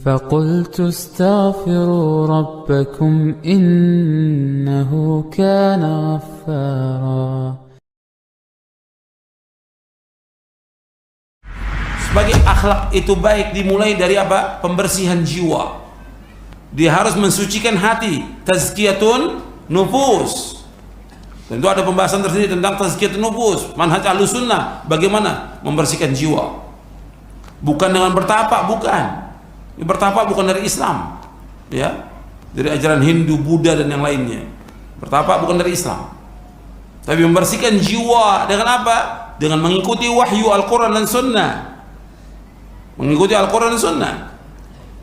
فقلت استغفروا ربكم إنه كان غفارا. Sebagai akhlak itu baik dimulai dari apa? Pembersihan jiwa. Dia harus mensucikan hati, tazkiyatun nufus. Tentu ada pembahasan tersendiri tentang tazkiyatun nufus. Manhaj Ahlussunnah bagaimana membersihkan jiwa. Bukan dengan bertapa, bukan. Bertapa bukan dari Islam, ya, dari ajaran Hindu, Buddha dan yang lainnya. Bertapa bukan dari Islam. Tapi membersihkan jiwa dengan apa? Dengan mengikuti wahyu Al-Quran dan Sunnah. Mengikuti Al-Quran dan Sunnah.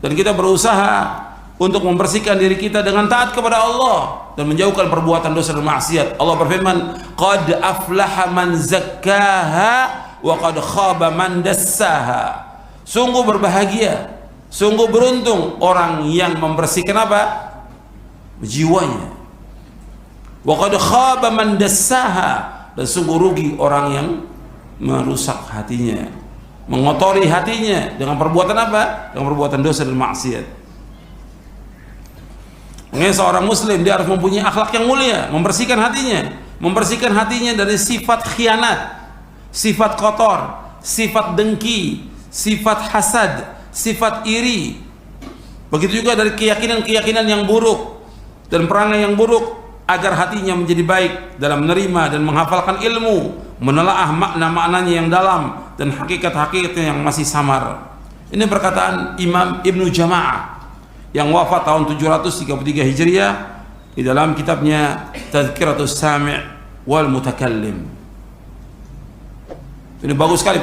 Dan kita berusaha untuk membersihkan diri kita dengan taat kepada Allah dan menjauhkan perbuatan dosa dan maksiat. Allah berfirman, "Qad aflaha man zakkaha wa qad khaba man dassaha." Sungguh berbahagia, sungguh beruntung orang yang membersihkan apa? Jiwanya. Wa qad khaba man dassaha, dan sungguh rugi orang yang merusak hatinya, mengotori hatinya dengan perbuatan apa? Dengan perbuatan dosa dan maksiat. Makanya seorang muslim dia harus mempunyai akhlak yang mulia, membersihkan hatinya dari sifat khianat, sifat kotor, sifat dengki, sifat hasad, sifat iri. Begitu juga dari keyakinan-keyakinan yang buruk dan perangai yang buruk, agar hatinya menjadi baik dalam menerima dan menghafalkan ilmu, menelaah makna-maknanya yang dalam dan hakikat-hakikatnya yang masih samar. Ini perkataan Imam Ibnu Jama'ah yang wafat tahun 733 Hijriah di dalam kitabnya Tadhkiratus Sami' wal Mutakallim. Ini bagus sekali,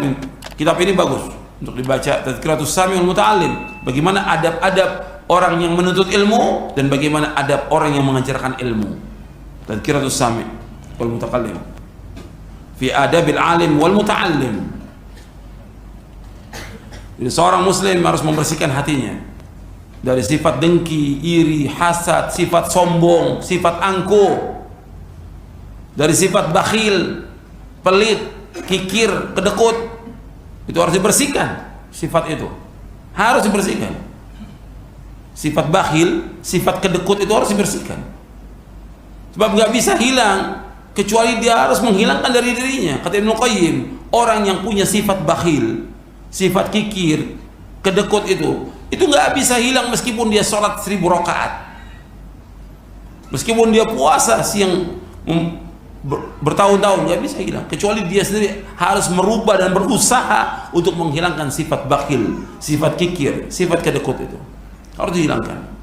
kitab ini bagus untuk dibaca, Tadhkiratus Sami' wal Muta'allim. Bagaimana adab-adab orang yang menuntut ilmu dan bagaimana adab orang yang mengajarkan ilmu. Tadhkiratus Sami' wal Mutakallim fi adabil alim wal muta'allim. Jadi seorang muslim harus membersihkan hatinya dari sifat dengki, iri, hasad, sifat sombong, sifat angkuh, dari sifat bakhil, pelit, kikir, kedekut. Itu harus dibersihkan. Sifat itu harus dibersihkan. Sifat bakhil, sifat kedekut itu harus dibersihkan. Sebab nggak bisa hilang kecuali dia harus menghilangkan dari dirinya. Kata Ibnu Qayyim, orang yang punya sifat bakhil, sifat kikir, kedekut itu nggak bisa hilang meskipun dia sholat 1000 rakaat, meskipun dia puasa siang bertahun-tahun, nggak bisa hilang kecuali dia sendiri harus merubah dan berusaha untuk menghilangkan sifat bakhil, sifat kikir, sifat kedekut itu harus dihilangkan.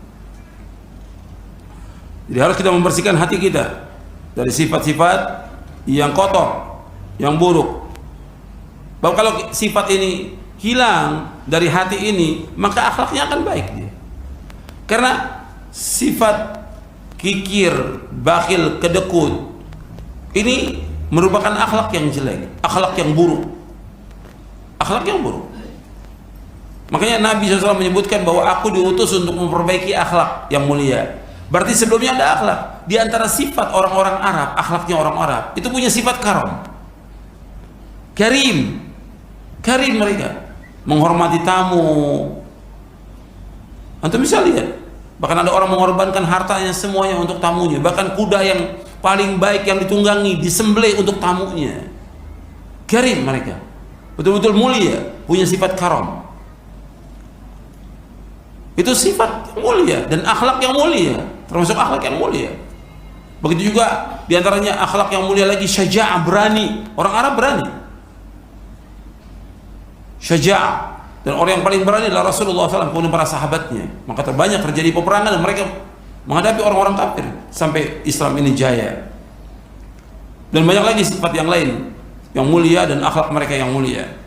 Jadi harus kita membersihkan hati kita dari sifat-sifat yang kotor, yang buruk. Bahwa kalau sifat ini hilang dari hati ini, maka akhlaknya akan baik dia. Karena sifat kikir, bakhil, kedekut ini merupakan akhlak yang jelek, akhlak yang buruk, akhlak yang buruk. Makanya Nabi SAW menyebutkan bahwa aku diutus untuk memperbaiki akhlak yang mulia. Berarti sebelumnya ada akhlak. Di antara sifat orang-orang Arab, akhlaknya orang Arab itu punya sifat karam, karim, karim mereka. Menghormati tamu. Antum bisa lihat, bahkan ada orang mengorbankan hartanya semuanya untuk tamunya, bahkan kuda yang paling baik yang ditunggangi disembelih untuk tamunya. Karim mereka, betul-betul mulia, punya sifat karam. Itu sifat yang mulia dan akhlak yang mulia, termasuk akhlak yang mulia. Begitu juga diantaranya akhlak yang mulia lagi syaja'ah, berani. Orang Arab berani, syaja'ah, dan orang yang paling berani adalah Rasulullah SAW kemudian para sahabatnya. Maka terbanyak terjadi peperangan dan mereka menghadapi orang-orang kafir sampai Islam ini jaya. Dan banyak lagi sifat yang lain yang mulia dan akhlak mereka yang mulia.